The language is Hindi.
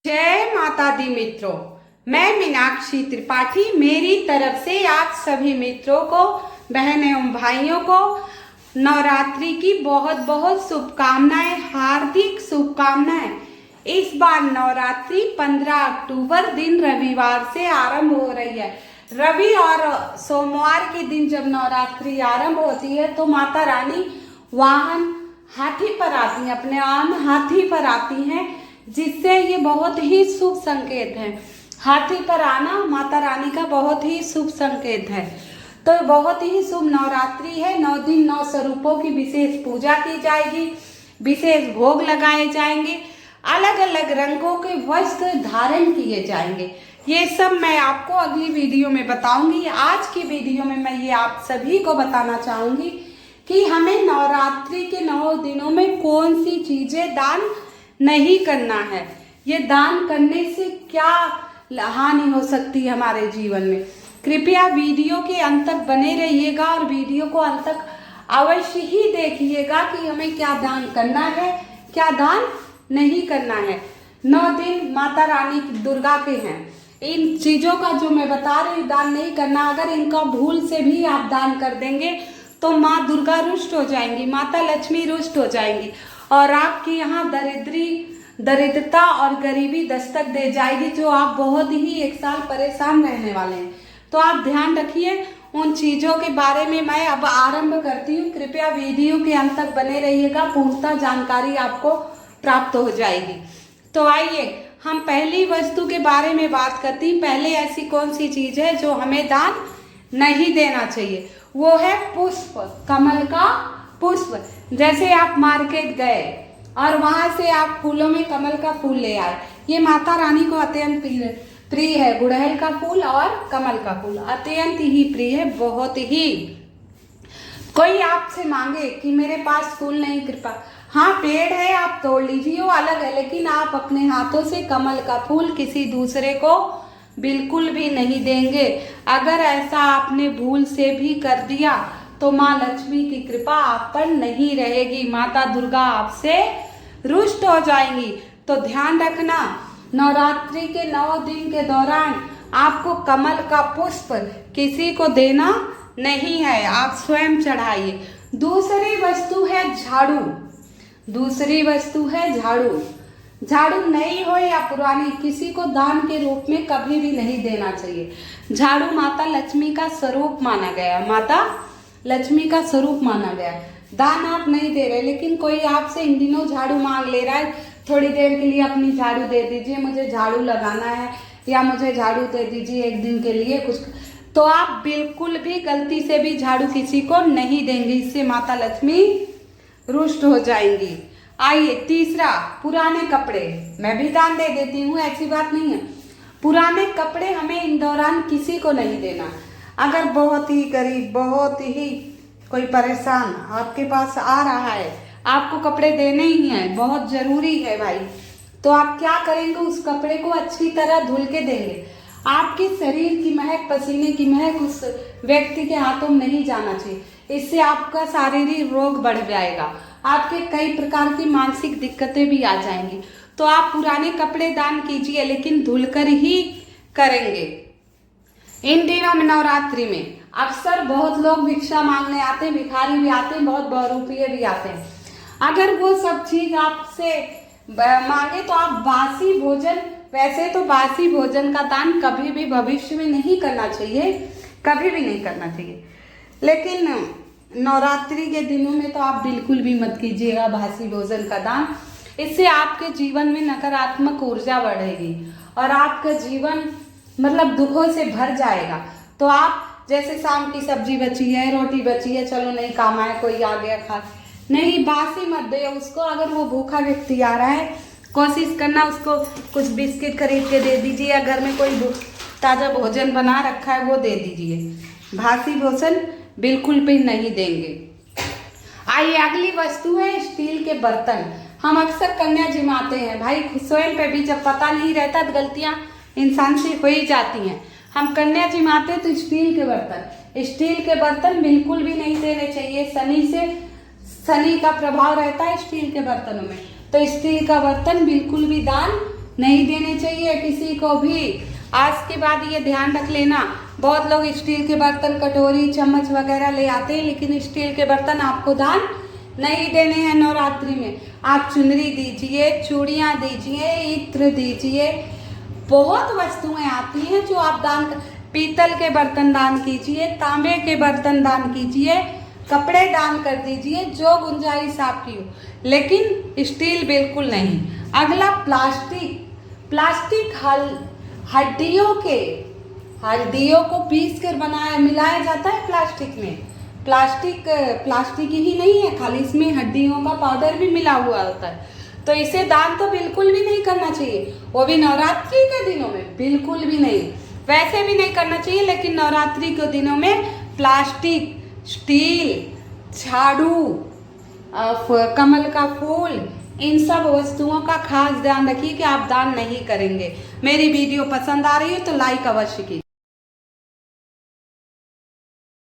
जय माता दी मित्रों, मैं मीनाक्षी त्रिपाठी मेरी तरफ से आप सभी मित्रों को, बहन एवं भाइयों को नवरात्रि की बहुत बहुत शुभकामनाएं, हार्दिक शुभकामनाएं। इस बार नवरात्रि 15 अक्टूबर दिन रविवार से आरंभ हो रही है। रवि और सोमवार के दिन जब नवरात्रि आरंभ होती है तो माता रानी वाहन हाथी पर आती हैं, अपने आन हाथी पर आती हैं, जिससे ये बहुत ही शुभ संकेत है। हाथी पर आना माता रानी का बहुत ही शुभ संकेत है। तो बहुत ही शुभ नवरात्रि है। 9 दिन 9 स्वरूपों की विशेष पूजा की जाएगी, विशेष भोग लगाए जाएंगे, अलग अलग रंगों के वस्त्र धारण किए जाएंगे। ये सब मैं आपको अगली वीडियो में बताऊंगी। आज की वीडियो में मैं ये आप सभी को बताना चाहूंगी कि हमें नवरात्रि के 9 दिनों में कौन सी चीजें दान नहीं करना है। ये दान करने से क्या हानि हो सकती है हमारे जीवन में। कृपया वीडियो के अंत तक बने रहिएगा और वीडियो को अंत तक अवश्य ही देखिएगा कि हमें क्या दान करना है, क्या दान नहीं करना है। 9 दिन माता रानी दुर्गा के हैं। इन चीजों का जो मैं बता रही हूँ दान नहीं करना, अगर इनका भूल से भी आप दान कर देंगे तो माँ दुर्गा रुष्ट हो जाएंगी, माता लक्ष्मी रुष्ट हो जाएंगी और आपके यहाँ दरिद्रता और गरीबी दस्तक दे जाएगी, जो आप बहुत ही एक साल परेशान रहने वाले हैं। तो आप ध्यान रखिए। उन चीज़ों के बारे में मैं अब आरंभ करती हूँ। कृपया वीडियो के अंत तक बने रहिएगा, पूर्णतः जानकारी आपको प्राप्त हो जाएगी। तो आइए हम पहली वस्तु के बारे में बात करती हैं। पहले ऐसी कौन सी चीज़ है जो हमें दान नहीं देना चाहिए, वो है पुष्प, कमल का पुष्प। जैसे आप मार्केट गए और वहां से आप फूलों में कमल का फूल ले आए, ये माता रानी को अत्यंत प्रिय है। गुड़हल का फूल और कमल का फूल अत्यंत ही प्रिय है, बहुत ही। कोई आपसे मांगे कि मेरे पास फूल नहीं, कृपा, हाँ पेड़ है आप तोड़ लीजिए, वो अलग है, लेकिन आप अपने हाथों से कमल का फूल किसी दूसरे को बिल्कुल भी नहीं देंगे। अगर ऐसा आपने भूल से भी कर दिया तो माँ लक्ष्मी की कृपा आप पर नहीं रहेगी, माता दुर्गा आपसे रुष्ट हो जाएंगी। तो ध्यान रखना, नवरात्रि के 9 दिन के दौरान आपको कमल का पुष्प किसी को देना नहीं है, आप स्वयं चढ़ाइए। दूसरी वस्तु है झाड़ू। दूसरी वस्तु है झाड़ू। झाड़ू नई हो या पुरानी, किसी को दान के रूप में कभी भी नहीं देना चाहिए। झाड़ू माता लक्ष्मी का स्वरूप माना गया, माता लक्ष्मी का स्वरूप माना गया। दान आप नहीं दे रहे, लेकिन कोई आपसे इन दिनों झाड़ू मांग ले रहा है, थोड़ी देर के लिए अपनी झाड़ू दे दीजिए, मुझे झाड़ू लगाना है, या मुझे झाड़ू दे दीजिए एक दिन के लिए कुछ, तो आप बिल्कुल भी गलती से भी झाड़ू किसी को नहीं देंगे, इससे माता लक्ष्मी रुष्ट हो जाएंगी। आइए तीसरा, पुराने कपड़े। मैं भी दान दे देती हूँ, ऐसी बात नहीं है। पुराने कपड़े हमें इन दौरान किसी को नहीं देना। अगर बहुत ही गरीब, बहुत ही कोई परेशान आपके पास आ रहा है, आपको कपड़े देने ही हैं, बहुत जरूरी है भाई, तो आप क्या करेंगे, उस कपड़े को अच्छी तरह धुल के देंगे। आपके शरीर की महक, पसीने की महक उस व्यक्ति के हाथों में नहीं जाना चाहिए, इससे आपका शारीरिक रोग बढ़ जाएगा, आपके कई प्रकार की मानसिक दिक्कतें भी आ जाएंगी। तो आप पुराने कपड़े दान कीजिए, लेकिन धुलकर ही करेंगे। इन दिनों में नवरात्रि में अक्सर बहुत लोग भिक्षा मांगने आते हैं, भिखारी भी आते हैं, बहुत बहुरूपीय भी आते हैं। अगर वो सब चीज आपसे मांगे तो आप बासी भोजन, वैसे तो बासी भोजन का दान कभी भी भविष्य में नहीं करना चाहिए, कभी भी नहीं करना चाहिए, लेकिन नवरात्रि के दिनों में तो आप बिल्कुल भी मत कीजिएगा बासी भोजन का दान। इससे आपके जीवन में नकारात्मक ऊर्जा बढ़ेगी और आपका जीवन मतलब दुखों से भर जाएगा। तो आप जैसे शाम की सब्जी बची है, रोटी बची है, चलो नहीं काम आया, कोई आ गया खा, नहीं, बासी मत दे उसको। अगर वो भूखा व्यक्ति आ रहा है, कोशिश करना उसको कुछ बिस्किट खरीद के दे दीजिए, या घर में कोई ताज़ा भोजन बना रखा है वो दे दीजिए। बासी भोजन बिल्कुल भी नहीं देंगे। आइए अगली वस्तु है स्टील के बर्तन। हम अक्सर कन्या जिमाते हैं भाई, स्वयं पे भी जब पता नहीं रहता तो गलतियाँ इंसान से हो ही जाती हैं। हम कन्या जिमाते हैं तो स्टील के बर्तन, स्टील के बर्तन बिल्कुल भी नहीं देने चाहिए। शनि का प्रभाव रहता है स्टील के बर्तनों में, तो स्टील का बर्तन बिल्कुल भी दान नहीं देने चाहिए किसी को भी। आज के बाद ये ध्यान रख लेना, बहुत लोग स्टील के बर्तन, कटोरी, चम्मच वगैरह ले आते हैं, लेकिन स्टील के बर्तन आपको दान नहीं देने हैं नवरात्रि में। आप चुनरी दीजिए, चूड़ियाँ दीजिए, इत्र दीजिए, बहुत वस्तुएं आती हैं जो आप दान, पीतल के बर्तन दान कीजिए, तांबे के बर्तन दान कीजिए, कपड़े दान कर दीजिए, जो गुंजाइश आपकी हो, लेकिन स्टील बिल्कुल नहीं। अगला प्लास्टिक। प्लास्टिक हड्डियों को पीस कर मिलाया जाता है प्लास्टिक में। प्लास्टिक ही नहीं है, खाली इसमें हड्डियों का पाउडर भी मिला हुआ होता है। तो इसे दान तो बिल्कुल भी नहीं करना चाहिए, वो भी नवरात्रि के दिनों में बिल्कुल भी नहीं। वैसे भी नहीं करना चाहिए, लेकिन नवरात्रि के दिनों में प्लास्टिक, स्टील, झाड़ू, कमल का फूल, इन सब वस्तुओं का खास ध्यान रखिए कि आप दान नहीं करेंगे। मेरी वीडियो पसंद आ रही है तो लाइक अवश्य कीजिए।